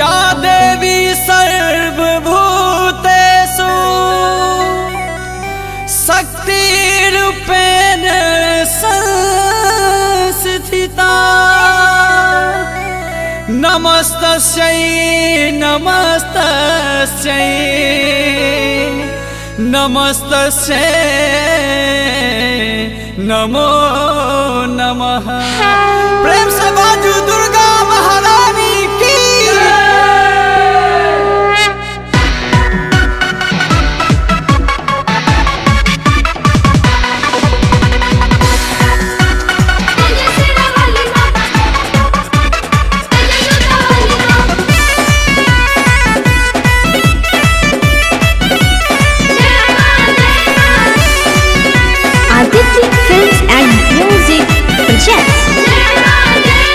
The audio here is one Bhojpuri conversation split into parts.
या देवी सर्वभूतेषु शक्तिरूपेण संस्थिता नमस्तस्यै नमस्तस्यै नमस्तस्यै नमो नमः। प्रेम से बाजू दुर्गा महारानी की।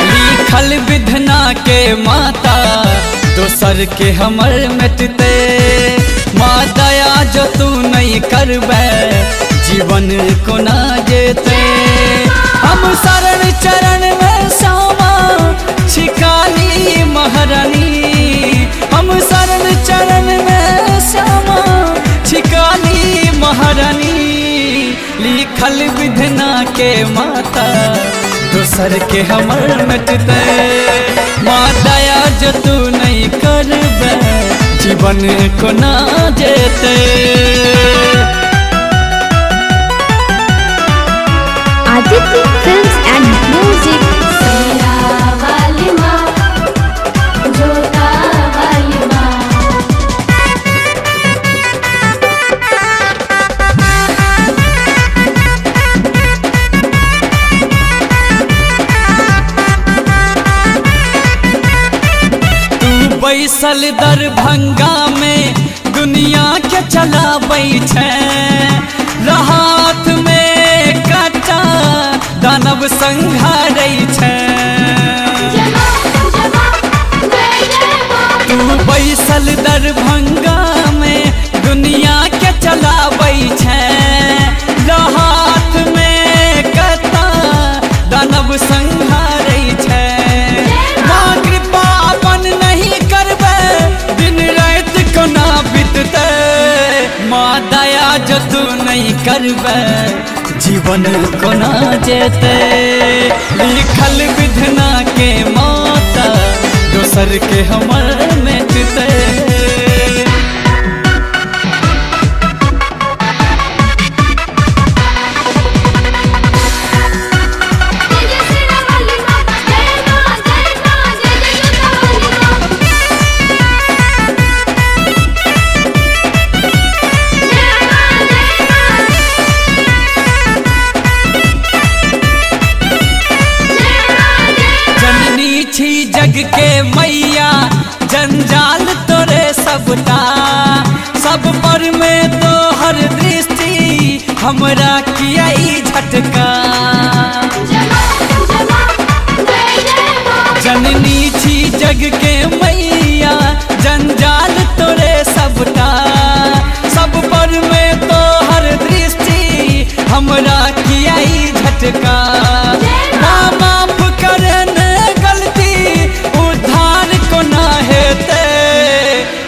लिखल विधना के माता दोसर के हमर मिटते माँ दया जो तू नहीं करबे जीवन को ना जेते। हम शरण चरण में श्यामा छिकाली महारानी हम शरण चरण में श्यामा छिकाली महारानी। लिखल विधना के माता दोसर के हमर मिटते माँ दया जो तू नहीं करबे जीवन को ना जेते। Aditya films and music. वाली माँ जोता वाली माँ बैसल दरभंगा में दुनिया के चलाबै छै राहत में काटा दानव संघारै छै। तू बैसल दरभंगा में दुनिया के चलाबै छै राहत में काटा दानव संघारै छै। माँ कृपा अपन नहीं करबे दिन रात कोना बीतते माँ दया जो तू नहीं करबे जीवन कोना जेते। लिखल विधना के माता दोसर के हमर मिटते। जग के मैया जंजाल तोरे सबटा सब पर में तो हर दृष्टि हमरा किया झटका। जननी छी जग के मैया जंजाल तोरे सबटा सब पर में तो हर दृष्टि हमरा किया झटका। माफ करने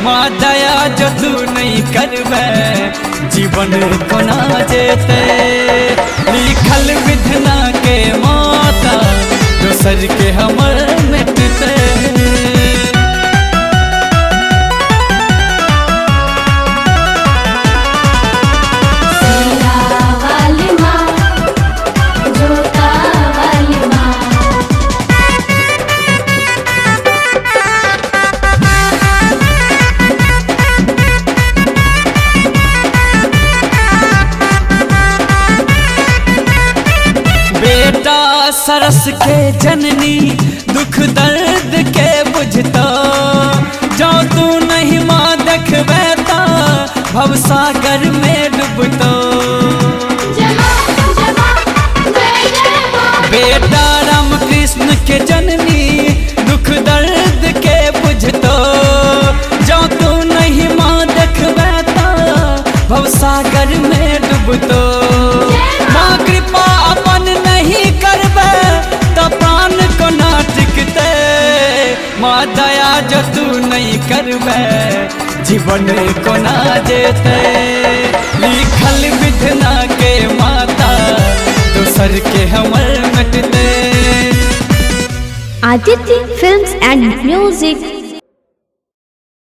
माँ दया जो तू नहीं करबे जीवन को ना जेते। लिखल विधना के माता दोसर के हमर मिटते। वाली माँ जोता वाली माँ सरस के जननी दुख दर्द के बुझतो जो तू नहीं माँ देखबे ता भवसागर में डूबतो। बेटा राम कृष्ण के जननी दुख दर्द के बुझतो जो तू नहीं माँ देखबे ता भवसागर में डूबतो। माँ कृपा अपन नहीं करबे तो प्राण को ना टिकते माँ दया जो तू नहीं करबे जीवन कोना जेते। लिखल विधना के माता दोसर के हमर मिटते। Aditi Films and Music